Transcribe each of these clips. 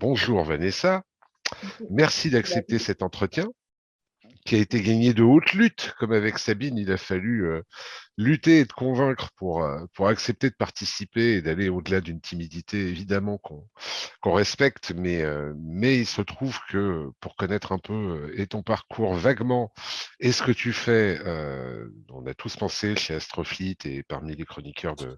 Bonjour Vanessa, merci d'accepter cet entretien qui a été gagné de haute lutte. Comme avec Sabine, il a fallu lutter et te convaincre pour accepter de participer et d'aller au-delà d'une timidité, évidemment, qu'on respecte, mais il se trouve que pour connaître un peu et ton parcours vaguement et ce que tu fais, on a tous pensé chez Astrofleet et parmi les chroniqueurs de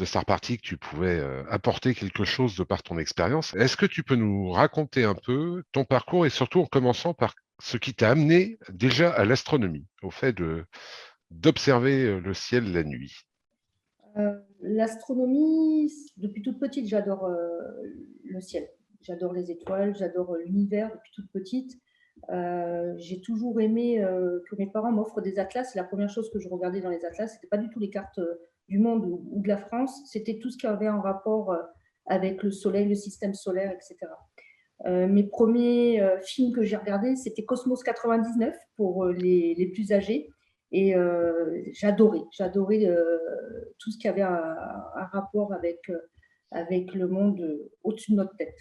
Star Party que tu pouvais apporter quelque chose de par ton expérience. Est-ce que tu peux nous raconter un peu ton parcours et surtout en commençant par ce qui t'a amené déjà à l'astronomie, au fait d'observer le ciel la nuit? L'astronomie, depuis toute petite, j'adore le ciel. J'adore les étoiles, j'adore l'univers depuis toute petite. J'ai toujours aimé que mes parents m'offrent des atlas. La première chose que je regardais dans les atlas, c'était pas du tout les cartes du monde ou de la France, c'était tout ce qui avait un rapport avec le soleil, le système solaire, etc. Mes premiers films que j'ai regardés, c'était Cosmos 99 pour les plus âgés. Et j'adorais tout ce qui avait un rapport avec le monde au-dessus de notre tête.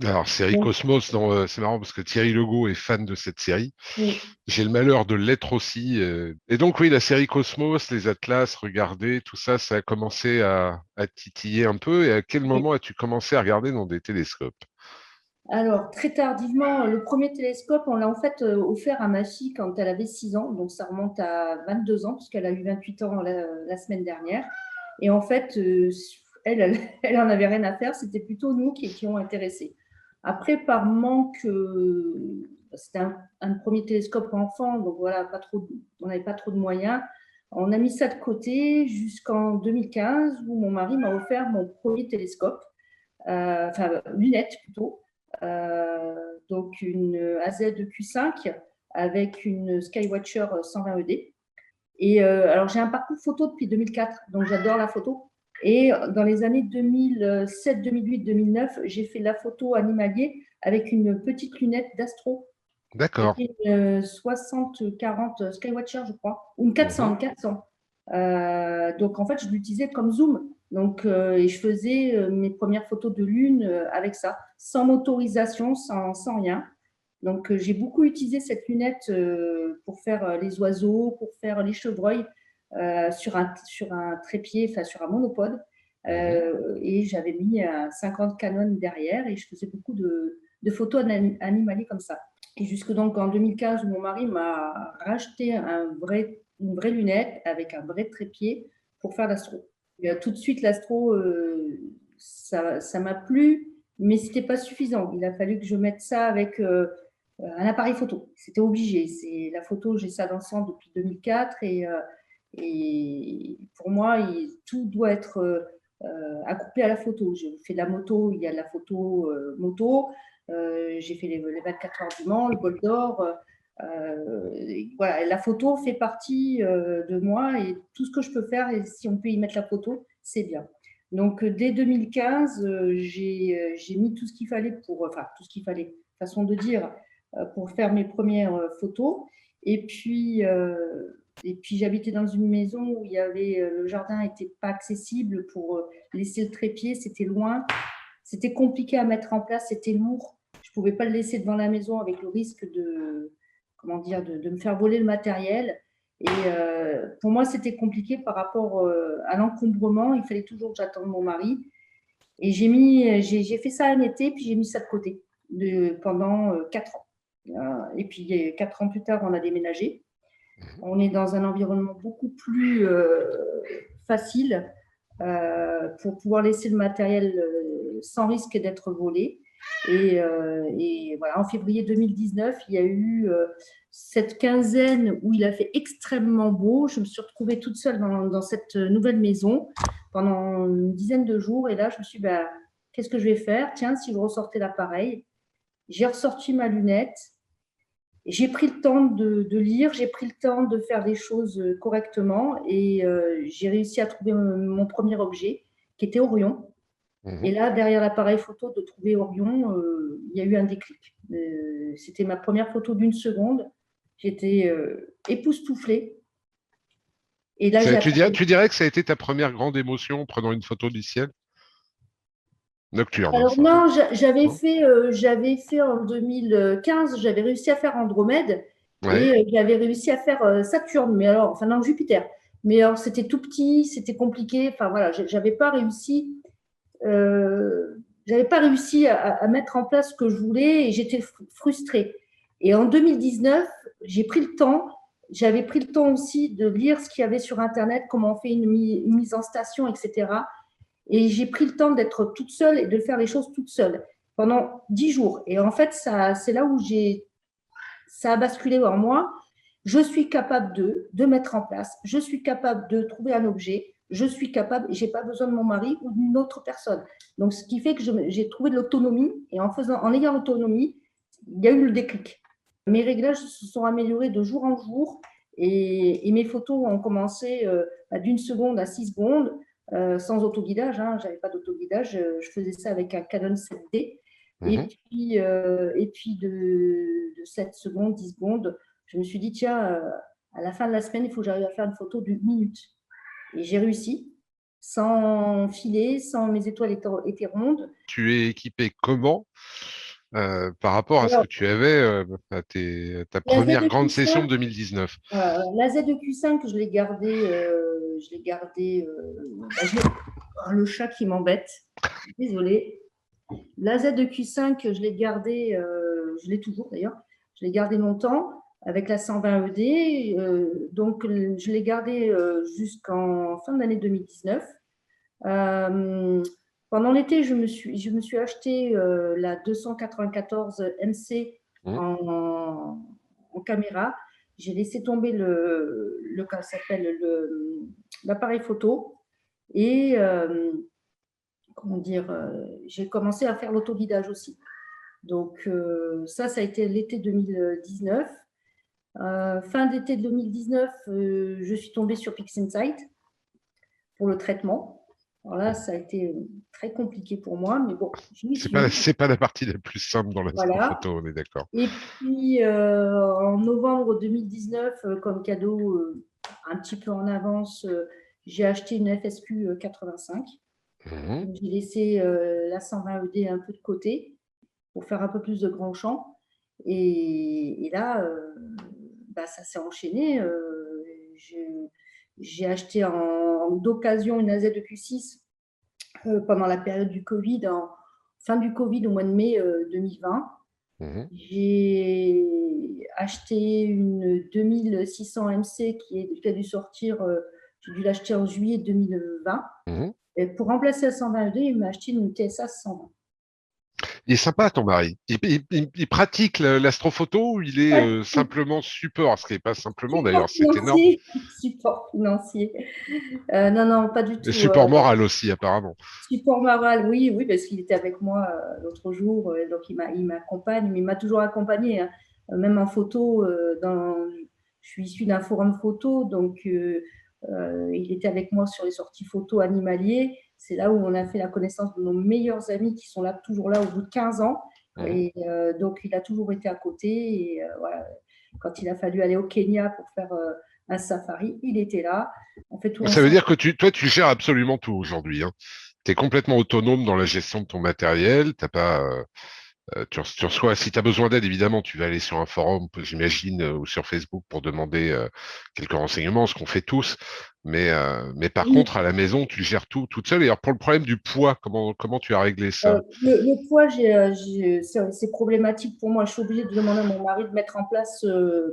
Alors, série Donc, Cosmos, c'est marrant parce que Thierry Legault est fan de cette série. oui. J'ai le malheur de l'être aussi. Et donc, oui, la série Cosmos, les atlas, regarder, tout ça, ça a commencé à titiller un peu. Et à quel moment as-tu commencé à regarder dans des télescopes? Alors, très tardivement, le premier télescope, on l'a en fait offert à ma fille quand elle avait 6 ans. Donc, ça remonte à 22 ans, puisqu'elle a eu 28 ans la semaine dernière. Et en fait, elle en avait rien à faire. C'était plutôt nous qui ont intéressé. Après, par manque, c'était un premier télescope enfant, donc voilà, on n'avait pas trop de moyens. On a mis ça de côté jusqu'en 2015, où mon mari m'a offert mon premier télescope, enfin, lunettes plutôt. Donc une AZ-Q5 avec une Skywatcher 120 ED. Et alors j'ai un parcours photo depuis 2004, donc j'adore la photo. Et dans les années 2007, 2008, 2009, j'ai fait de la photo animalier avec une petite lunette d'astro. D'accord. C'était une 60-40 Skywatcher, je crois, ou une Mhm. 400, une 400. Donc en fait, je l'utilisais comme zoom. Donc, et je faisais mes premières photos de lune avec ça, sans motorisation, sans rien. Donc, j'ai beaucoup utilisé cette lunette pour faire les oiseaux, pour faire les chevreuils sur un trépied, enfin sur un monopode. Mhm. Et j'avais mis un 50 Canon derrière et je faisais beaucoup de photos animaliers comme ça. Et jusque donc en 2015, où mon mari m'a racheté une vraie lunette avec un vrai trépied pour faire l'astro. Tout de suite, l'astro, ça m'a plu, mais ce n'était pas suffisant. Il a fallu que je mette ça avec un appareil photo. C'était obligé. C'est la photo, j'ai ça dans le sang depuis 2004 et pour moi, tout doit être accouplé à la photo. Je fais de la moto, il y a de la photo moto. J'ai fait les 24 heures du Mans, le Bol d'Or. Voilà, la photo fait partie de moi et tout ce que je peux faire, et si on peut y mettre la photo, c'est bien. Donc, dès 2015, j'ai mis tout ce qu'il fallait enfin, tout ce qu'il fallait, façon de dire, pour faire mes premières photos. Et puis, j'habitais dans une maison où le jardin n'était pas accessible pour laisser le trépied, c'était loin, c'était compliqué à mettre en place, c'était lourd. Je ne pouvais pas le laisser devant la maison avec le risque comment dire, de me faire voler le matériel. Et pour moi, c'était compliqué par rapport à l'encombrement. Il fallait toujours que j'attende mon mari. Et j'ai fait ça un été, puis j'ai mis ça de côté pendant 4 ans. Et puis 4 ans plus tard, on a déménagé. Mhm. On est dans un environnement beaucoup plus facile pour pouvoir laisser le matériel sans risque d'être volé. Et voilà, en février 2019, il y a eu cette quinzaine où il a fait extrêmement beau. Je me suis retrouvée toute seule dans cette nouvelle maison pendant une dizaine de jours. Et là, je me suis dit, bah, qu'est-ce que je vais faire? Tiens, si je ressortais l'appareil. J'ai ressorti ma lunette. J'ai pris le temps de lire, j'ai pris le temps de faire les choses correctement et j'ai réussi à trouver mon premier objet qui était Orion. Et Mhm. là, derrière l'appareil photo, de trouver Orion, il y a eu un déclic. C'était ma première photo d'une seconde. J'étais époustouflée. Et là, j'ai appris. Tu dirais que ça a été ta première grande émotion en prenant une photo du ciel? Nocturne, hein, Alors ça. non, Non. j'avais fait en 2015, j'avais réussi à faire Andromède Ouais. et j'avais réussi à faire Saturne, mais alors, enfin non, Jupiter. Mais alors c'était tout petit, c'était compliqué. Enfin voilà, euh, j'avais pas réussi à mettre en place ce que je voulais et j'étais frustrée. Et en 2019, j'ai pris le temps. J'avais pris le temps aussi de lire ce qu'il y avait sur Internet, comment on fait une mise en station, etc. Et j'ai pris le temps d'être toute seule et de faire les choses toute seule pendant 10 jours. Et en fait, c'est là où ça a basculé en moi. Je suis capable de mettre en place, je suis capable de trouver un objet, je suis capable, et je n'ai pas besoin de mon mari ou d'une autre personne. Donc, ce qui fait que j'ai trouvé de l'autonomie, et en ayant l'autonomie, il y a eu le déclic. Mes réglages se sont améliorés de jour en jour, et mes photos ont commencé d'une seconde à 6 secondes, sans autoguidage, hein, je n'avais pas d'autoguidage, je faisais ça avec un Canon 7D, Mhm. et puis de 7 secondes, 10 secondes, je me suis dit, tiens, à la fin de la semaine, il faut que j'arrive à faire une photo d'une minute. Et j'ai réussi, sans filet, sans mes étoiles étaient rondes. Tu es équipé comment par rapport à ce que Alors, tu avais à ta la première grande session de ZQ5, 2019? la ZQ5, je l'ai gardée, le chat qui m'embête, désolée. La ZQ5, je l'ai gardée, je l'ai toujours d'ailleurs, je l'ai gardée longtemps avec la 120 ED. Donc, je l'ai gardée jusqu'en fin d'année 2019. Euh, Pendant l'été, je me suis acheté la 294 MC Mhm. en caméra. J'ai laissé tomber ça s'appelle l'appareil photo et comment dire, j'ai commencé à faire l'autoguidage aussi. Donc ça a été l'été 2019. Fin d'été 2019, je suis tombée sur PixInsight pour le traitement. Alors là, ça a été très compliqué pour moi, mais bon, j'y suis. C'est pas la partie la plus simple dans Voilà. l'astrophoto, on est d'accord. Et puis, en novembre 2019, comme cadeau un petit peu en avance, j'ai acheté une FSQ 85. Mhm. J'ai laissé la 120 ED un peu de côté pour faire un peu plus de grand champ. Et là, ça s'est enchaîné. J'ai acheté d'occasion une AZ2Q6 pendant la période du Covid, fin du Covid au mois de mai 2020. Mhm. J'ai acheté une 2600 MC qui a dû sortir, j'ai dû l'acheter en juillet 2020. Mhm. Et pour remplacer la 120 ED, il m'a acheté une TSA 120. Il est sympa, ton mari. Il pratique l'astrophoto ou il est simplement support, ce qui n'est pas simplement d'ailleurs, Support c'est énorme. financier. Support financier. Non, non, pas du Et tout. support moral aussi, apparemment. Support moral, oui, oui, parce qu'il était avec moi l'autre jour, donc il m'accompagne, mais il m'a toujours accompagné, hein. Même en photo, je suis issue d'un forum photo, donc il était avec moi sur les sorties photo animaliers. C'est là où on a fait la connaissance de nos meilleurs amis qui sont là, toujours là au bout de 15 ans. Mhm. Et donc, il a toujours été à côté. Et voilà, quand il a fallu aller au Kenya pour faire un safari, il était là. On fait tout Ça veut ensemble. dire que toi, tu gères absolument tout aujourd'hui, hein. Tu es complètement autonome dans la gestion de ton matériel. T'as pas, tu reçois, si tu as besoin d'aide, évidemment, tu vas aller sur un forum, j'imagine, ou sur Facebook pour demander quelques renseignements, ce qu'on fait tous. Mais par contre, à la maison, tu gères tout toute seule. Et alors, pour le problème du poids, comment tu as réglé ça? Le poids, c'est problématique pour moi. Je suis obligée de demander à mon mari de mettre en place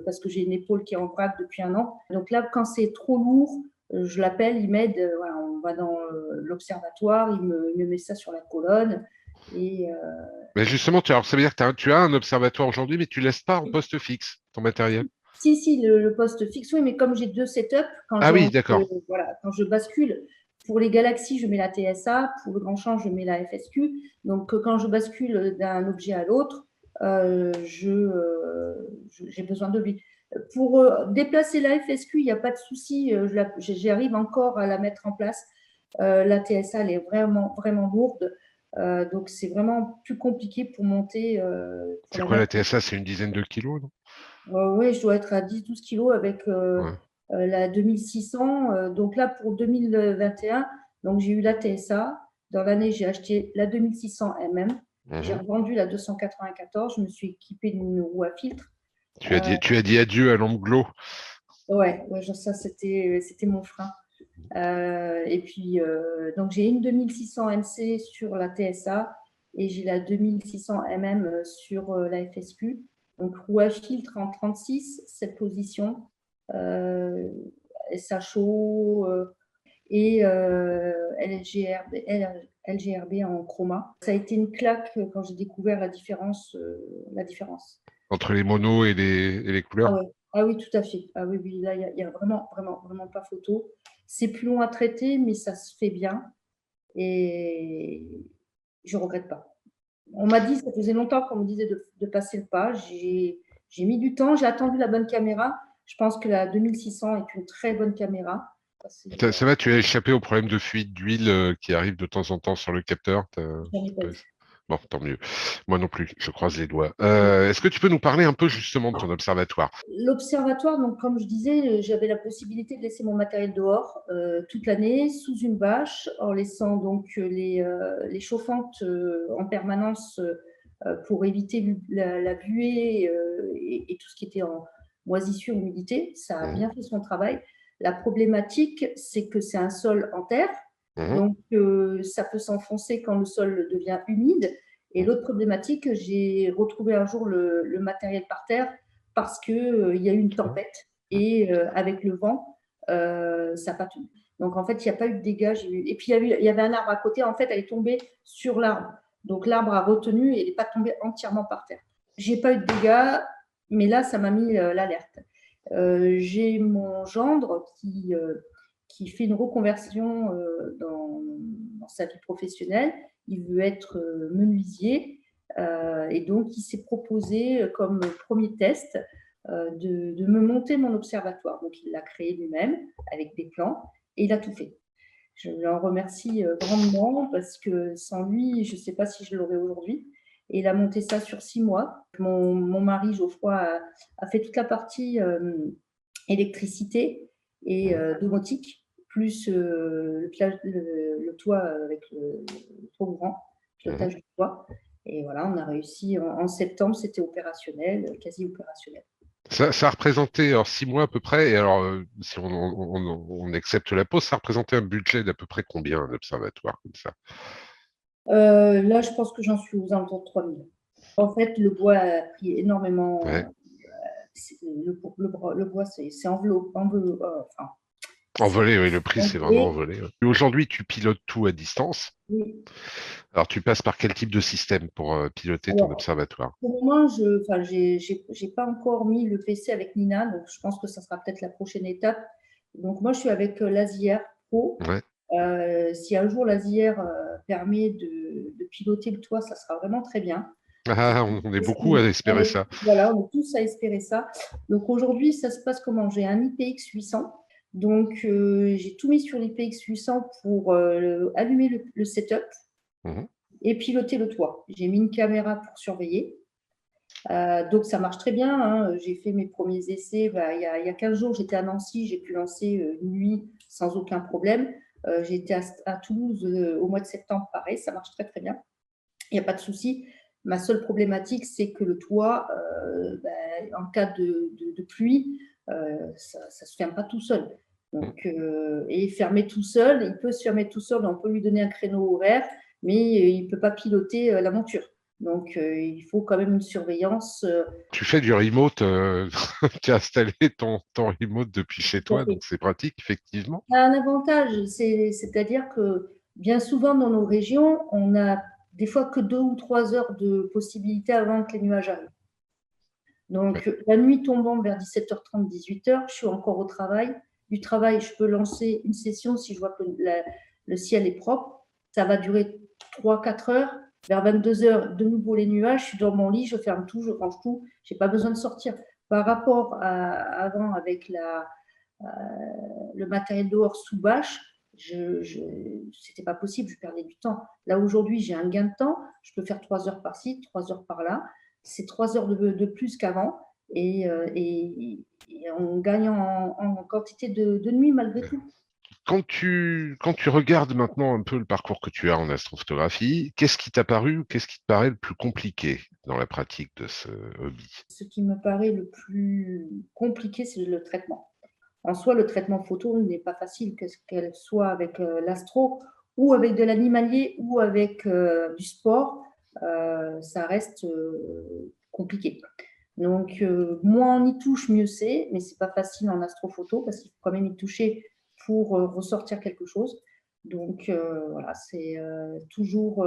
parce que j'ai une épaule qui est en vrac depuis un an. Donc là, quand c'est trop lourd, je l'appelle, il m'aide. Voilà, on va dans l'observatoire, il me met ça sur la colonne. Et Mais justement, alors, ça veut dire que tu as un observatoire aujourd'hui, mais tu laisses pas en poste fixe ton matériel. si, le poste fixe, oui, mais comme j'ai deux setups, Ah oui, d'accord. voilà, quand je bascule, pour les galaxies, je mets la TSA, pour le grand champ, je mets la FSQ. Donc, quand je bascule d'un objet à l'autre, j'ai besoin de lui. Pour déplacer la FSQ, il n'y a pas de souci, j'arrive encore à la mettre en place. La TSA, elle est vraiment, vraiment lourde. Donc, c'est vraiment plus compliqué pour monter, pour C'est la quoi la mettre. TSA? C'est une dizaine de kilos, non? Oui, je dois être à 10-12 kilos avec Ouais. la 2600. Donc là, pour 2021, donc j'ai eu la TSA. Dans l'année, j'ai acheté la 2600 mm. J'ai Mhm. revendu la 294. Je me suis équipée d'une roue à filtre. Tu as dit adieu à l'Anglo. Ouais, ça, c'était mon frein. Et puis, donc, j'ai une 2600 MC sur la TSA et j'ai la 2600 mm sur la FSQ. Donc, roue à filtre en 36, cette position, SHO et LGRB en chroma. Ça a été une claque quand j'ai découvert la différence. Entre les monos et les couleurs. Ah ouais. Ah oui, tout à fait. Ah oui, oui, là, il y a vraiment, vraiment, vraiment pas photo. C'est plus long à traiter, mais ça se fait bien et je regrette pas. On m'a dit, ça faisait longtemps qu'on me disait de passer le pas. J'ai mis du temps, j'ai attendu la bonne caméra. Je pense que la 2600 est une très bonne caméra. Ça va, tu as échappé au problème de fuite d'huile qui arrive de temps en temps sur le capteur. J'en ai pas eu. Bon, tant mieux. Moi non plus, je croise les doigts. Est-ce que tu peux nous parler un peu justement de ton observatoire? L'observatoire, donc comme je disais, j'avais la possibilité de laisser mon matériel dehors toute l'année sous une bâche, en laissant donc les chauffantes en permanence pour éviter la buée et tout ce qui était en moisissure, humidité. Ça a Mhm. bien fait son travail. La problématique, c'est que c'est un sol en terre, Mhm. donc ça peut s'enfoncer quand le sol devient humide. Et l'autre problématique, j'ai retrouvé un jour le matériel par terre parce qu'il y a eu une tempête et avec le vent, ça n'a pas tenu. Donc en fait, il n'y a pas eu de dégâts. Et puis il y avait un arbre à côté, en fait, elle est tombée sur l'arbre. Donc l'arbre a retenu et elle n'est pas tombée entièrement par terre. J'ai pas eu de dégâts, mais là, ça m'a mis l'alerte. J'ai mon gendre qui fait une reconversion dans sa vie professionnelle. Il veut être menuisier et donc il s'est proposé comme premier test de me monter mon observatoire. Donc il l'a créé lui-même avec des plans et il a tout fait. Je l'en remercie grandement parce que sans lui, je ne sais pas si je l'aurais aujourd'hui. Et il a monté ça sur 6 mois. Mon mari Geoffroy a fait toute la partie électricité et domotique, plus le toit avec le toit ouvrant, pilotage du toit. Et voilà, on a réussi en septembre, c'était opérationnel, quasi opérationnel. Ça a représenté alors 6 mois à peu près, et alors si on accepte la pause, ça a représenté un budget d'à peu près combien un observatoire comme ça? Là, je pense que j'en suis aux alentours de 3 000. En fait, le bois a pris énormément. Ouais. Le bois, c'est enveloppé. Enfin, Envolé, oui, le prix c'est vraiment enveloppé. envolé. Ouais. Aujourd'hui, tu pilotes tout à distance. Oui. Alors, tu passes par quel type de système pour piloter ton Alors, observatoire? pour le moment, j'ai pas encore mis le PC avec Nina, donc je pense que ça sera peut-être la prochaine étape. Donc, moi, je suis avec l'Azière Pro. Ouais. Si un jour l'Azière permet de piloter le toit, ça sera vraiment très bien. Ah, on est beaucoup à espérer ça. Voilà, on est tous à espérer ça. Donc aujourd'hui, ça se passe comment? J'ai un IPX 800. Donc j'ai tout mis sur l'IPX 800 pour allumer le setup Mhm. et piloter le toit. J'ai mis une caméra pour surveiller. Donc ça marche très bien, hein. J'ai fait mes premiers essais. Il y a 15 jours, j'étais à Nancy, j'ai pu lancer une nuit sans aucun problème. J'ai été à Toulouse au mois de septembre, pareil, ça marche très très bien. Il n'y a pas de souci. Ma seule problématique, c'est que le toit, en cas de pluie, ça ne se ferme pas tout seul. Donc, et fermer tout seul, il peut se fermer tout seul, on peut lui donner un créneau horaire, mais il ne peut pas piloter la monture. Donc, il faut quand même une surveillance. Tu fais du remote, tu as installé ton remote depuis chez toi, donc c'est pratique, effectivement. Ça a un avantage, c'est-à-dire que bien souvent dans nos régions, on a des fois que 2 ou 3 heures de possibilité avant que les nuages arrivent. Donc, Ouais. la nuit tombant vers 17h30, 18h, je suis encore au travail. Du travail, je peux lancer une session si je vois que le ciel est propre. Ça va durer 3, 4 heures. Vers 22h, de nouveau les nuages. Je suis dans mon lit, je ferme tout, je range tout. Je n'ai pas besoin de sortir. Par rapport à avant avec le matériel dehors sous bâche, c'était pas possible, je perdais du temps. Là, aujourd'hui, j'ai un gain de temps. Je peux faire 3 heures par-ci, 3 heures par-là. C'est 3 heures de plus qu'avant et on gagne en quantité de nuit malgré tout. quand tu regardes maintenant un peu le parcours que tu as en astrophotographie, qu'est-ce qui t'a paru ou qu'est-ce qui te paraît le plus compliqué dans la pratique de ce hobby? Ce qui me paraît le plus compliqué, c'est le traitement. En soi, le traitement photo n'est pas facile, qu'elle soit avec l'astro ou avec de l'animalier ou avec du sport, ça reste compliqué. Donc, moins on y touche, mieux c'est, mais c'est pas facile en astrophoto parce qu'il faut quand même y toucher pour ressortir quelque chose. Donc, voilà, c'est toujours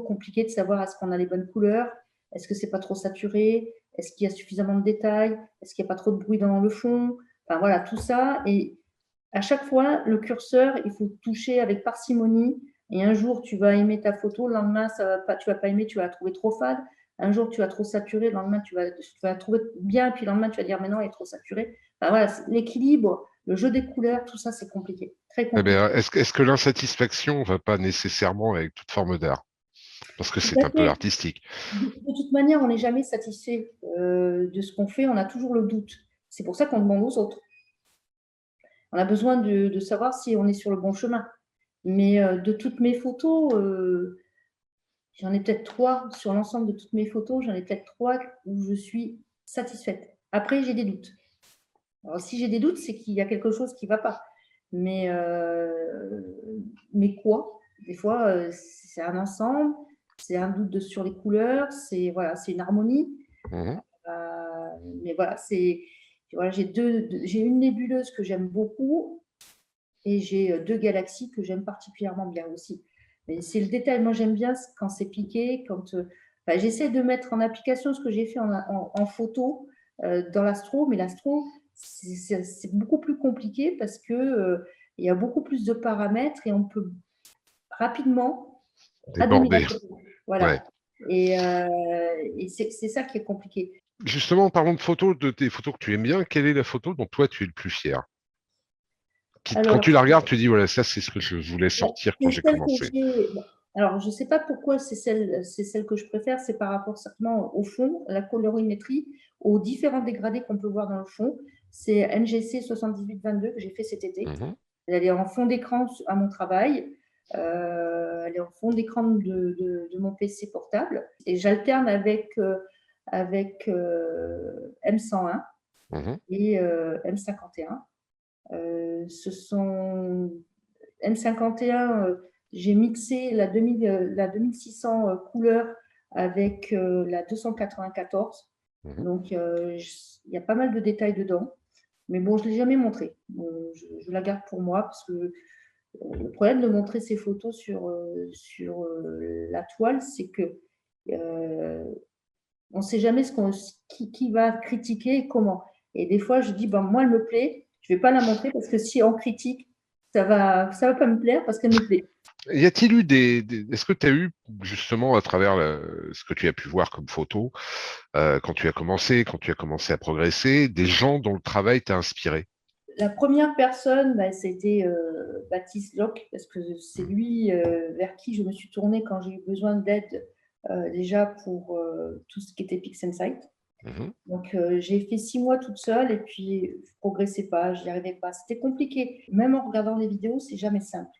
compliqué de savoir est-ce qu'on a les bonnes couleurs, est-ce que c'est pas trop saturé, est-ce qu'il y a suffisamment de détails, est-ce qu'il n'y a pas trop de bruit dans le fond, enfin voilà, tout ça. Et à chaque fois, le curseur, il faut toucher avec parcimonie. Et un jour, tu vas aimer ta photo, le lendemain, ça va pas, tu vas pas aimer, tu vas la trouver trop fade. Un jour, tu vas trop saturer, le lendemain, tu vas la trouver bien, puis le lendemain, tu vas dire, mais non, elle est trop saturée. Enfin, voilà, l'équilibre, le jeu des couleurs, tout ça, c'est compliqué, très Eh compliqué. bien, est-ce que l'insatisfaction va pas nécessairement avec toute forme d'art? Parce que Tout c'est à un peu fait. artistique. De toute manière, on n'est jamais satisfait de ce qu'on fait, on a toujours le doute. C'est pour ça qu'on demande aux autres. On a besoin de savoir si on est sur le bon chemin. Mais de toutes mes photos, j'en ai peut-être 3 sur l'ensemble de toutes mes photos, j'en ai peut-être 3 où je suis satisfaite. Après, j'ai des doutes. Alors, si j'ai des doutes, c'est qu'il y a quelque chose qui ne va pas. Mais, mais quoi? Des fois, c'est un ensemble, c'est un doute sur les couleurs, c'est voilà, c'est une harmonie. Mhm. Mais voilà, voilà, j'ai une nébuleuse que j'aime beaucoup et j'ai 2 galaxies que j'aime particulièrement bien aussi. Mais c'est le détail. Moi, j'aime bien quand c'est piqué, enfin, j'essaie de mettre en application ce que j'ai fait en photo dans l'astro, mais l'astro, c'est beaucoup plus compliqué parce que il y a beaucoup plus de paramètres et on peut rapidement abîmer la Débordé. photo. Ouais. Voilà. Et c'est ça qui est compliqué. Justement, parlons de photos, de tes photos que tu aimes bien. Quelle est la photo dont toi tu es le plus fier? Quand Alors, tu la regardes, tu dis, voilà, ça c'est ce que je voulais sortir quand c'est j'ai celle que commencé. j'ai. Alors, je ne sais pas pourquoi c'est celle que je préfère, c'est par rapport certainement au fond, la colorimétrie, aux différents dégradés qu'on peut voir dans le fond. C'est NGC 7822 que j'ai fait cet été. Mhm. Elle est en fond d'écran à mon travail. Elle est en fond d'écran de mon PC portable. Et j'alterne avec M101 Mhm. et M51. Ce sont M51, j'ai mixé la 2600 couleurs avec la 294. Mhm. Donc, il y a pas mal de détails dedans. Mais bon, je ne l'ai jamais montré. Je la garde pour moi parce que le problème de montrer ces photos sur la toile, c'est que on ne sait jamais qui va critiquer et comment. Et des fois, je dis, ben, moi, elle me plaît, je ne vais pas la montrer parce que si on critique, ça va pas me plaire parce qu'elle me plaît. Y a-t-il eu est-ce que tu as eu, justement, à travers ce que tu as pu voir comme photo, quand tu as commencé à progresser, des gens dont le travail t'a inspiré? La première personne, bah, c'était Baptiste Locke, parce que c'est lui vers qui je me suis tournée quand j'ai eu besoin d'aide déjà pour tout ce qui était PixInsight. Mhm. Donc, j'ai fait 6 mois toute seule et puis je progressais pas, je n'y arrivais pas. C'était compliqué. Même en regardant les vidéos, c'est jamais simple.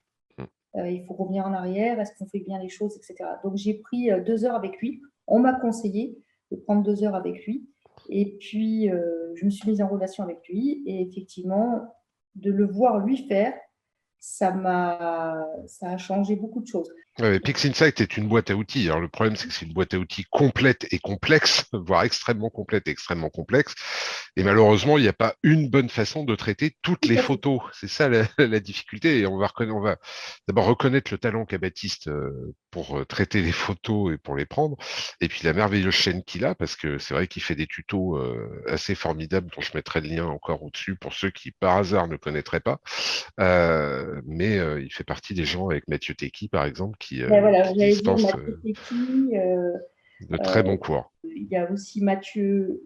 Il faut revenir en arrière, est-ce qu'on fait bien les choses, etc. Donc, j'ai pris 2 heures avec lui. On m'a conseillé de prendre 2 heures avec lui. Et puis, je me suis mise en relation avec lui. Et effectivement, de le voir lui faire, ça a changé beaucoup de choses. Ouais, PixInsight est une boîte à outils. Alors, le problème, c'est que c'est une boîte à outils complète et complexe, voire extrêmement complète et extrêmement complexe. Et malheureusement, il n'y a pas une bonne façon de traiter toutes Tout les à fait. photos. C'est ça la difficulté. Et on va d'abord reconnaître le talent qu'a Baptiste pour traiter les photos et pour les prendre. Et puis la merveilleuse chaîne qu'il a, parce que c'est vrai qu'il fait des tutos assez formidables dont je mettrai le lien encore au-dessus pour ceux qui, par hasard, ne connaîtraient pas. Mais il fait partie des gens avec Mathieu Teki, par exemple, Ben voilà, qui j'allais dire dispensent Mathieu Teki, de très euh, bons cours. il y a aussi Mathieu,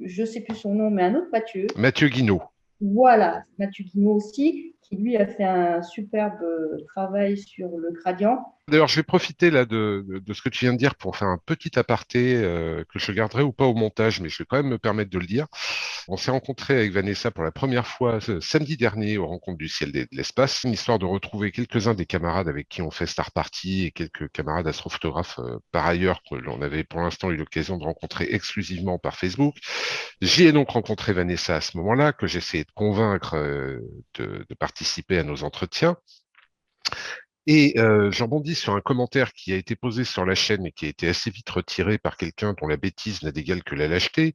je ne sais plus son nom, mais un autre Mathieu. Mathieu Guinaud. Voilà, Mathieu Guimau aussi, qui lui a fait un superbe travail sur le gradient. D'ailleurs, je vais profiter là de ce que tu viens de dire pour faire un petit aparté que je garderai ou pas au montage, mais je vais quand même me permettre de le dire. On s'est rencontré avec Vanessa pour la première fois samedi dernier aux Rencontres du ciel et de l'espace, une histoire de retrouver quelques-uns des camarades avec qui on fait Star Party et quelques camarades astrophotographes par ailleurs que l'on avait pour l'instant eu l'occasion de rencontrer exclusivement par Facebook. J'y ai donc rencontré Vanessa à ce moment-là, que j'ai essayé de convaincre de participer à nos entretiens. Et je rebondis sur un commentaire qui a été posé sur la chaîne et qui a été assez vite retiré par quelqu'un dont la bêtise n'a d'égal que la lâcheté,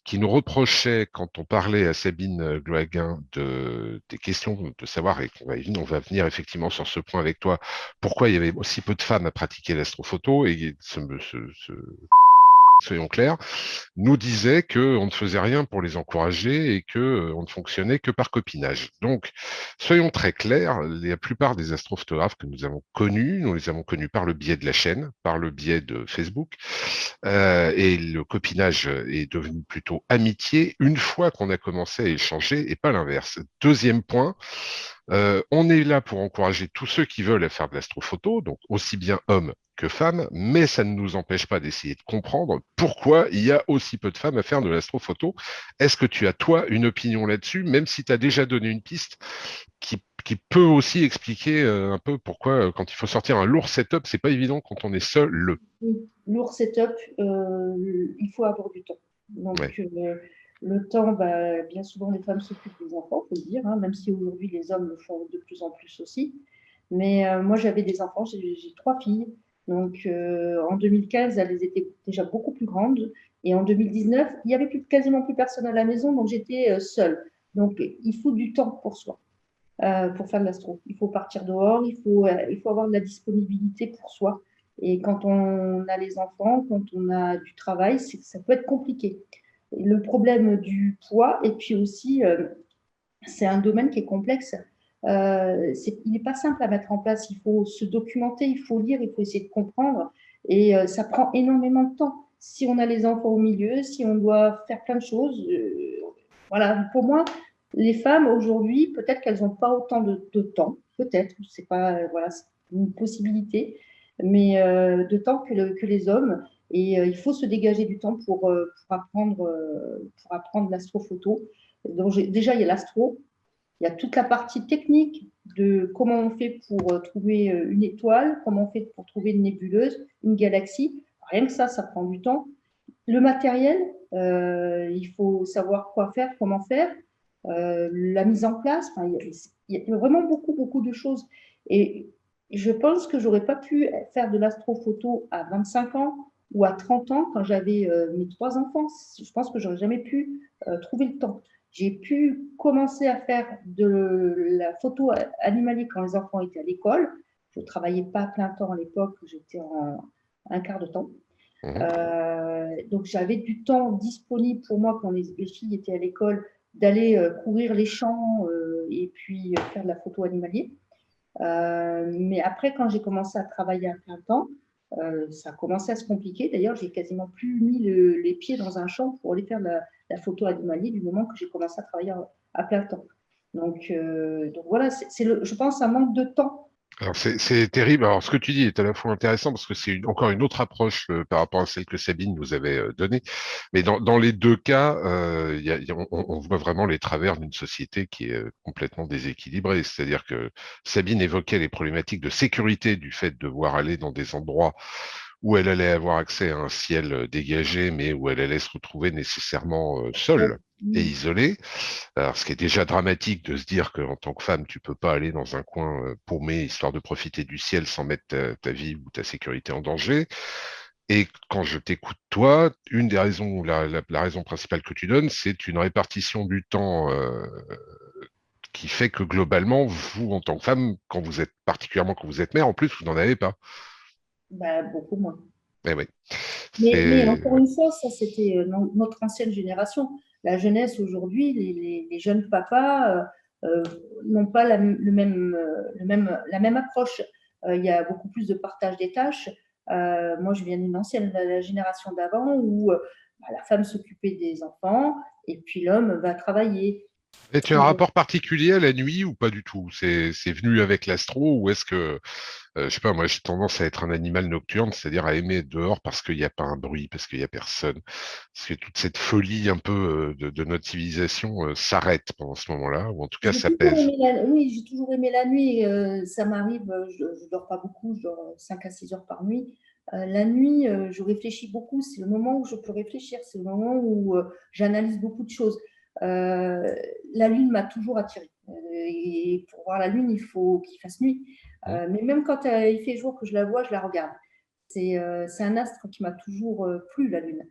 qui nous reprochait, quand on parlait à Sabine Glohaguin des questions de savoir, et on va venir effectivement sur ce point avec toi, pourquoi il y avait aussi peu de femmes à pratiquer l'astrophoto, et soyons clairs, nous disait qu'on ne faisait rien pour les encourager et qu'on ne fonctionnait que par copinage. Donc, soyons très clairs, la plupart des astrophotographes que nous avons connus, nous les avons connus par le biais de la chaîne, par le biais de Facebook, et le copinage est devenu plutôt amitié une fois qu'on a commencé à échanger et pas l'inverse. Deuxième point, on est là pour encourager tous ceux qui veulent faire de l'astrophoto, donc aussi bien hommes que femmes, mais ça ne nous empêche pas d'essayer de comprendre pourquoi il y a aussi peu de femmes à faire de l'astrophoto. Est-ce que tu as, toi, une opinion là-dessus, même si tu as déjà donné une piste qui peut aussi expliquer un peu pourquoi, quand il faut sortir un lourd setup, c'est pas évident quand on est seul. Lourd setup, il faut avoir du temps. Ouais. Donc, le temps, bah, bien souvent, les femmes s'occupent des enfants, il faut le dire, hein, même si aujourd'hui, les hommes le font de plus en plus aussi. Mais moi, j'avais des enfants, j'ai 3 filles. Donc, en 2015, elles étaient déjà beaucoup plus grandes. Et en 2019, il n'y avait quasiment plus personne à la maison, donc j'étais seule. Donc, il faut du temps pour soi, pour faire de l'astro. Il faut partir dehors, il faut avoir de la disponibilité pour soi. Et quand on a les enfants, quand on a du travail, ça peut être compliqué. Et le problème du poids, et puis aussi, c'est un domaine qui est complexe. Il n'est pas simple à mettre en place. Il faut se documenter, il faut lire, il faut essayer de comprendre. Et ça prend énormément de temps. Si on a les enfants au milieu, si on doit faire plein de choses, voilà. Pour moi, les femmes aujourd'hui, peut-être qu'elles n'ont pas autant de temps. Peut-être, c'est pas, voilà, c'est une possibilité, mais de temps que les hommes. Et il faut se dégager du temps pour apprendre l'astrophoto. Donc, déjà, il y a l'astro, il y a toute la partie technique de comment on fait pour trouver une étoile, comment on fait pour trouver une nébuleuse, une galaxie. Rien que ça prend du temps. Le matériel, il faut savoir quoi faire, comment faire, la mise en place. Enfin, il y a vraiment beaucoup, beaucoup de choses. Et je pense que j'aurais pas pu faire de l'astrophoto à 25 ans ou à 30 ans quand j'avais mes 3 enfants. Je pense que j'aurais jamais pu trouver le temps. J'ai pu commencer à faire de la photo animalier quand les enfants étaient à l'école. Je ne travaillais pas à plein temps à l'époque, j'étais en un quart de temps. Mhm. Donc j'avais du temps disponible pour moi quand les filles étaient à l'école d'aller courir les champs et puis faire de la photo animalier. Mais après, quand j'ai commencé à travailler à plein temps, ça a commencé à se compliquer. D'ailleurs, j'ai quasiment plus mis les pieds dans un champ pour aller faire la photo animalier du moment que j'ai commencé à travailler à plein temps. Donc voilà, je pense, un manque de temps. Alors c'est terrible. Alors ce que tu dis est à la fois intéressant parce que c'est encore une autre approche par rapport à celle que Sabine nous avait donnée. Mais dans les deux cas, on voit vraiment les travers d'une société qui est complètement déséquilibrée. C'est-à-dire que Sabine évoquait les problématiques de sécurité du fait de devoir aller dans des endroits où elle allait avoir accès à un ciel dégagé, mais où elle allait se retrouver nécessairement seule et isolée. Alors, ce qui est déjà dramatique de se dire qu'en tant que femme, tu peux pas aller dans un coin paumé histoire de profiter du ciel sans mettre ta vie ou ta sécurité en danger. Et quand je t'écoute, toi, une des raisons, la raison principale que tu donnes, c'est une répartition du temps qui fait que globalement, vous, en tant que femme, particulièrement quand vous êtes mère, en plus, vous n'en avez pas. Bah, beaucoup moins. Eh oui, Mais c'est encore une fois, ça, c'était notre ancienne génération. La jeunesse aujourd'hui, les jeunes papas n'ont pas la même approche. Il y a beaucoup plus de partage des tâches. Moi, je viens d'une ancienne la génération d'avant où bah, la femme s'occupait des enfants et puis l'homme va travailler. Et tu as un Et rapport particulier à la nuit ou pas du tout? C'est venu avec l'astro ou est-ce que Je sais pas, moi j'ai tendance à être un animal nocturne, c'est-à-dire à aimer être dehors parce qu'il n'y a pas un bruit, parce qu'il n'y a personne. Parce que toute cette folie un peu de notre civilisation s'arrête pendant ce moment-là, ou en tout cas J'ai toujours s'apaise. aimé oui, j'ai toujours aimé la nuit. Ça m'arrive, je ne dors pas beaucoup, je dors 5 à 6 heures par nuit. La nuit, je réfléchis beaucoup. C'est le moment où je peux réfléchir. C'est le moment où j'analyse beaucoup de choses. La lune m'a toujours attirée. Et pour voir la lune, il faut qu'il fasse nuit. Mm. Mais même quand il fait jour que je la vois, je la regarde. C'est un astre qui m'a toujours plu, la lune.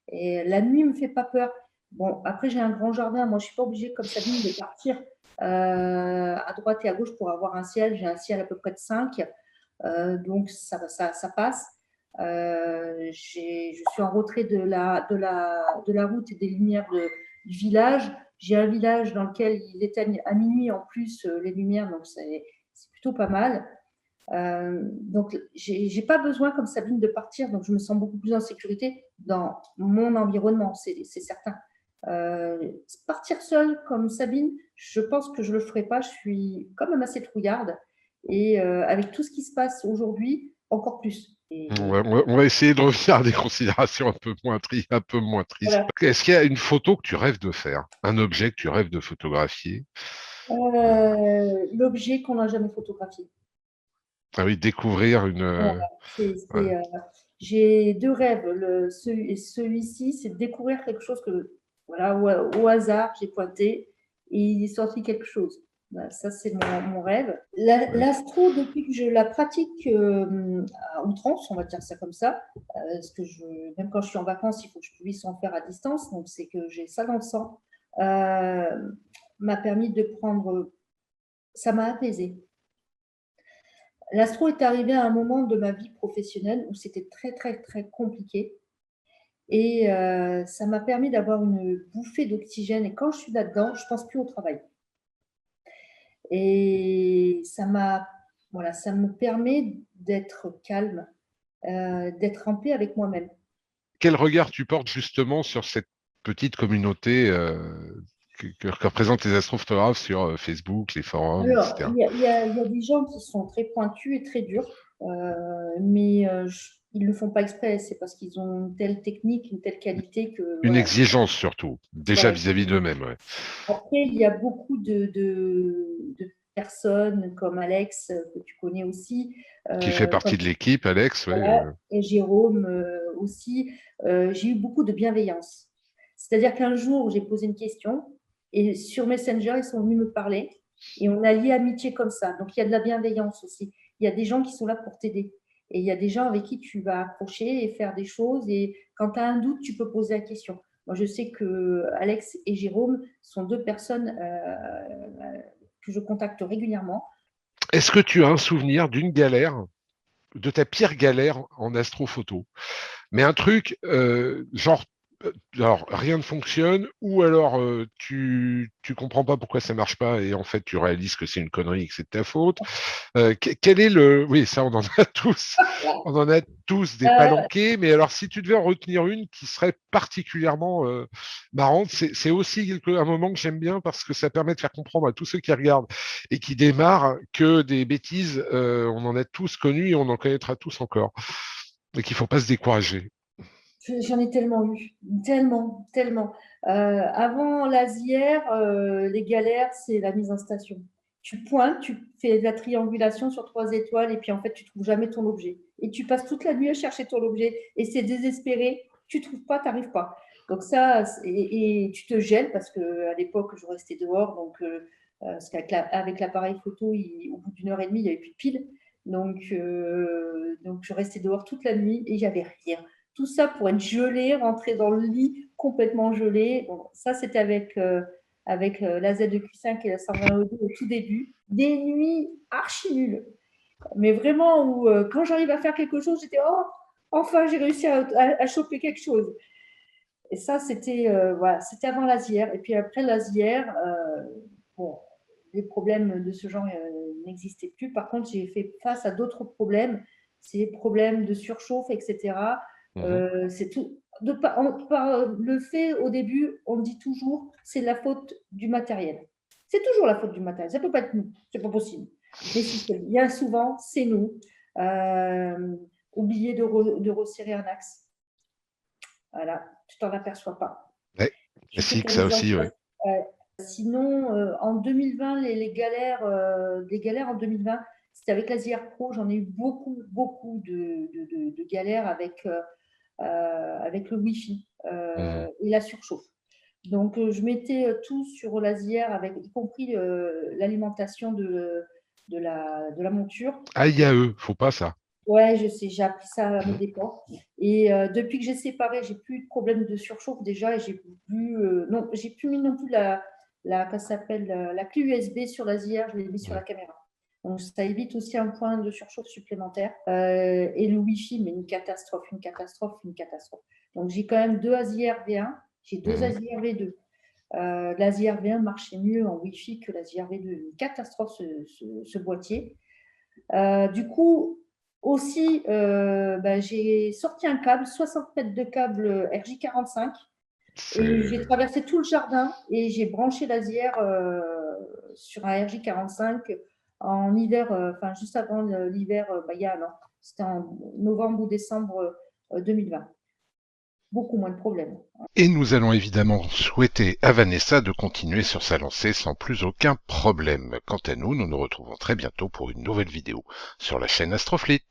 Et la nuit ne me fait pas peur. Bon, après, j'ai un grand jardin. Moi, je ne suis pas obligée, comme Sabine, de partir à droite et à gauche pour avoir un ciel. J'ai un ciel à peu près de 5, donc ça passe. Je suis en retrait de la route et des lumières du village. J'ai un village dans lequel il éteigne à minuit en plus les lumières, donc c'est plutôt pas mal. Donc, j'ai pas besoin, comme Sabine, de partir, donc je me sens beaucoup plus en sécurité dans mon environnement, c'est certain. Partir seule, comme Sabine, je pense que je le ferai pas. Je suis quand même assez trouillarde et avec tout ce qui se passe aujourd'hui, encore plus. Et On va essayer de revenir à des considérations un peu moins tristes. voilà. Est-ce qu'il y a une photo que tu rêves de faire? Un objet que tu rêves de photographier? Euh, L'objet qu'on n'a jamais photographié. ah oui, découvrir une. Voilà. Ouais. J'ai deux rêves. Celui-ci, c'est de découvrir quelque chose que, voilà, au hasard, j'ai pointé et il est sorti quelque chose. Voilà, ça, c'est mon rêve. Ouais. L'astro, depuis que je la pratique à outrance, on va dire ça comme ça, parce que même quand je suis en vacances, il faut que je puisse en faire à distance, donc c'est que j'ai ça dans le sang, m'a permis de prendre. Ça m'a apaisé. L'astro est arrivé à un moment de ma vie professionnelle où c'était très, très, très compliqué. Et ça m'a permis d'avoir une bouffée d'oxygène. Et quand je suis là-dedans, je ne pense plus au travail. Et voilà, ça me permet d'être calme, d'être en paix avec moi-même. Quel regard tu portes justement sur cette petite communauté que représentent les astrophotographes sur Facebook, les forums, Alors, etc. il y a des gens qui sont très pointus et très durs, mais ils ne le font pas exprès. C'est parce qu'ils ont une telle technique, une telle qualité que, Une voilà. exigence surtout, déjà Voilà. vis-à-vis d'eux-mêmes. Ouais. Après, il y a beaucoup de personnes comme Alex, que tu connais aussi, Qui fait partie comme, de l'équipe, Alex, ouais, voilà, et Jérôme aussi. J'ai eu beaucoup de bienveillance. C'est-à-dire qu'un jour, j'ai posé une question et sur Messenger, ils sont venus me parler et on a lié amitié comme ça. Donc, il y a de la bienveillance aussi. Il y a des gens qui sont là pour t'aider. Et il y a des gens avec qui tu vas accrocher et faire des choses. Et quand tu as un doute, tu peux poser la question. Moi, je sais que Alex et Jérôme sont deux personnes que je contacte régulièrement. Est-ce que tu as un souvenir d'une galère, de ta pire galère en astrophoto? Mais un truc, genre, alors rien ne fonctionne, ou alors tu comprends pas pourquoi ça marche pas, et en fait tu réalises que c'est une connerie et que c'est de ta faute. Quel est le... Oui, ça on en a tous, on en a tous des Euh, palanqués, mais alors si tu devais en retenir une qui serait particulièrement marrante, c'est aussi un moment que j'aime bien parce que ça permet de faire comprendre à tous ceux qui regardent et qui démarrent que des bêtises, on en a tous connu et on en connaîtra tous encore, et qu'il faut pas se décourager. J'en ai tellement eu, tellement, tellement. Avant l'asière, les galères, c'est la mise en station. Tu pointes, tu fais de la triangulation sur 3 étoiles et puis en fait, tu ne trouves jamais ton objet. Et tu passes toute la nuit à chercher ton objet et c'est désespéré. Tu ne trouves pas, tu n'arrives pas. Donc ça, et tu te gèles parce qu'à l'époque, je restais dehors. Donc, parce avec l'appareil photo, au bout d'une heure et demie, il n'y avait plus de piles. Donc, je restais dehors toute la nuit et il n'y avait rien. Tout ça pour être gelé, rentrer dans le lit complètement gelé. Bon, ça, c'était avec la Z2Q5 et la 120 au tout début. Des nuits archi nulles. Mais vraiment, où quand j'arrive à faire quelque chose, j'étais oh, enfin, j'ai réussi à choper quelque chose. Et ça, voilà, c'était avant l'asière. Et puis après l'asière, bon, les problèmes de ce genre n'existaient plus. Par contre, j'ai fait face à d'autres problèmes. C'est les problèmes de surchauffe, etc. Mhm. C'est tout. Par le fait, au début, on dit toujours c'est la faute du matériel. C'est toujours la faute du matériel. Ça ne peut pas être nous. C'est pas possible. Mais si, bien souvent, c'est nous. Oublier de resserrer un axe. Voilà, tu t'en aperçois pas. Ouais, Je sais classique, que ça les gens aussi, ouais. sinon, en 2020, les galères, en 2020, c'était avec la ZR Pro. J'en ai eu beaucoup, beaucoup de galères avec le Wi-Fi Mhm. et la surchauffe. Donc, je mettais tout sur la ZR, avec, y compris l'alimentation de la monture. Aïe à eux, faut pas ça. Ouais, je sais, j'ai appris ça à mes Mhm. dépens. Et depuis que j'ai séparé, j'ai plus de problème de surchauffe déjà. Et j'ai plus, non, j'ai plus mis non plus ça s'appelle, la clé USB sur la ZR, je l'ai mis sur la Mhm. caméra. Donc ça évite aussi un point de surchauffe supplémentaire. Et le Wi-Fi, mais une catastrophe, une catastrophe, une catastrophe. Donc j'ai quand même deux ASIR V1, j'ai deux Mhm. ASIR V2. L'ASIR V1 marchait mieux en Wi-Fi que l'ASIR V2. Une catastrophe ce boîtier. Du coup, aussi, j'ai sorti un câble, 60 mètres de câble RJ45, et j'ai traversé tout le jardin et j'ai branché la ZR sur un RJ45 en hiver, enfin juste avant l'hiver, il y a un an. C'était en novembre ou décembre 2020. Beaucoup moins de problèmes. Et nous allons évidemment souhaiter à Vanessa de continuer sur sa lancée sans plus aucun problème. Quant à nous, nous nous retrouvons très bientôt pour une nouvelle vidéo sur la chaîne Astrofleet.